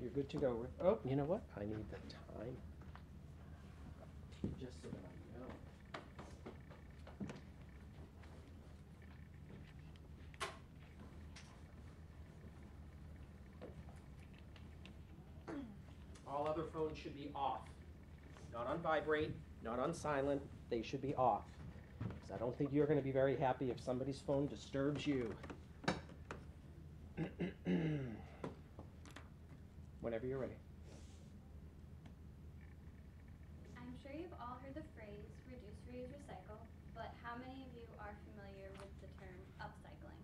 You're good to go. Oh, you know what? I need the time. Just so that I know. All other phones should be off. Not on vibrate, not on silent. They should be off. Because I don't think you're going to be very happy if somebody's phone disturbs you. Whenever you're ready. I'm sure you've all heard the phrase reduce, reuse, recycle, but how many of you are familiar with the term upcycling?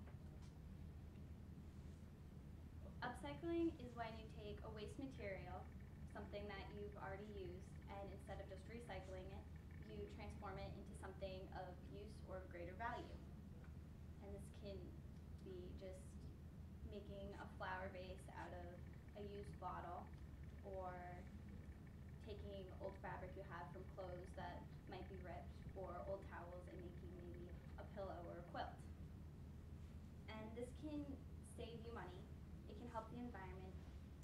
Upcycling is when you take a waste material, something that you've already used, and instead of just recycling it, you transform it into something of use or greater value. And this can be just making a flower vase out of a used bottle, or taking old fabric you have from clothes that might be ripped, or old towels and making maybe a pillow or a quilt. And this can save you money, it can help the environment,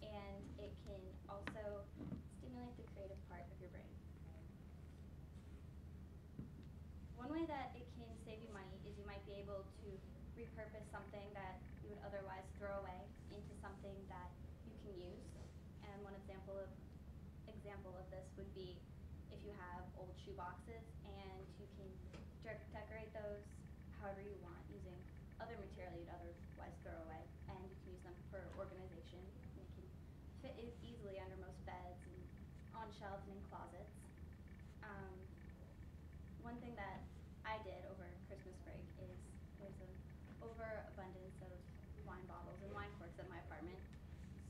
and it can also stimulate the creative part of your brain. One way that it can save you money is you might be able to repurpose something that you would otherwise throw away into something that you can use. And one example of this would be if you have old shoe boxes and you can decorate those however you want using other material you'd otherwise throw away, and you can use them for organization. And it can fit easily under most beds and on shelves and in closets. One thing that I did over Christmas break is there's an overabundance of wine bottles and wine corks at my apartment.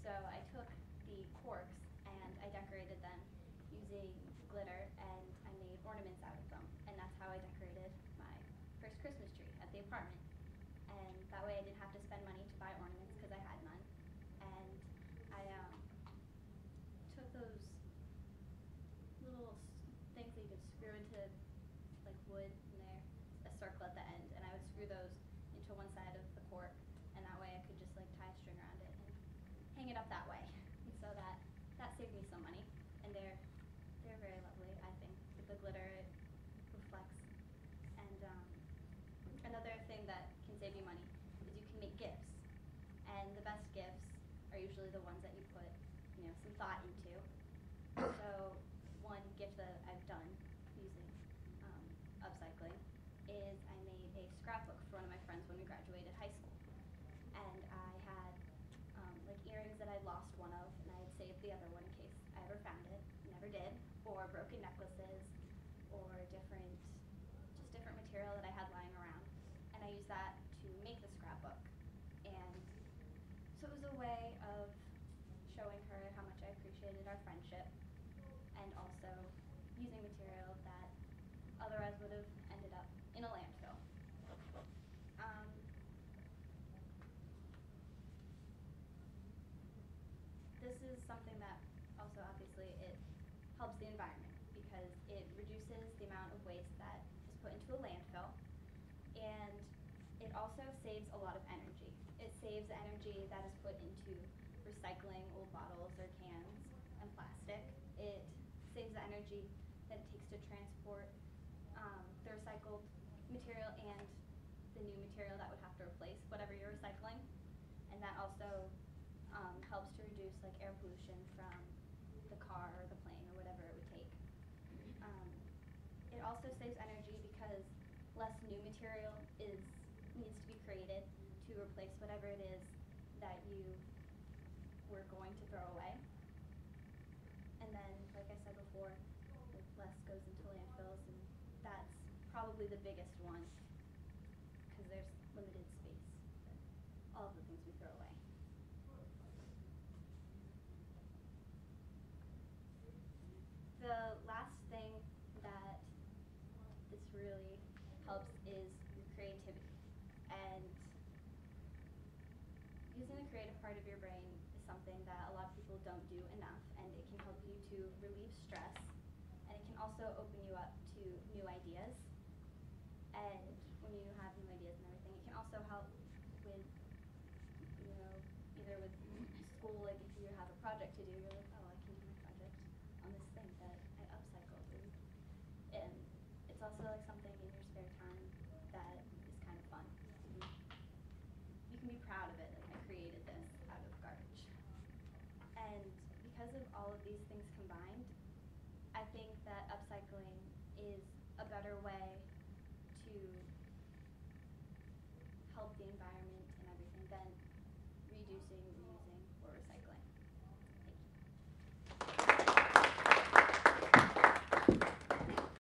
So I took the corks and I decorated them using glitter, and I made ornaments out of them. And that's how I decorated my first Christmas tree at the apartment. And that way I didn't have to spend money to buy ornaments because I had none. And I took those little things that you could screw into like wood, and they're a circle at the end, and I would screw those into one side of the cork, and that way I could just like tie a string around it and hang it up that way. And so that saved me some money, and they're very lovely, I think. With the glitter, it reflects. And another thing that can save you money is you can make gifts, and the best gifts are usually the ones that you put, some thought into. So one gift that I've done using upcycling is I made a scrapbook for one of my friends when we graduated high school. And I had like earrings that I'd lost one of, and I had saved the other one in case I ever found it. Never did. Or broken necklaces, or different material that I had lying around. And I used that to make the scrapbook. And so it was a way of showing her how much I appreciated our friendship, and also using material that otherwise would have ended up in a landfill. This is something that also obviously it helps the environment because it reduces the amount of waste that is put into a landfill, and it also saves a lot of energy. It saves energy that is put into recycling old bottles or cans and plastic. It saves the energy that it takes to transport the recycled material and the new material that would have to replace whatever you're recycling. And that also helps to reduce like air pollution from the car or the plane or whatever it would take. It also saves energy because less new material needs to be created to replace whatever it is that you were going to throw away. And then, like I said before, less goes into landfills, and that's probably the biggest one because there's limited space for all of the things we throw away. The last thing that this really helps is your creativity. And using the creative part of your brain is something that a lot of people don't do enough, and it can help you to relieve stress, and it can also open you up to new ideas. And when you have new ideas and everything, it can also help with, either with school, like if you have a project to because of all of these things combined, I think that upcycling is a better way to help the environment and everything than reducing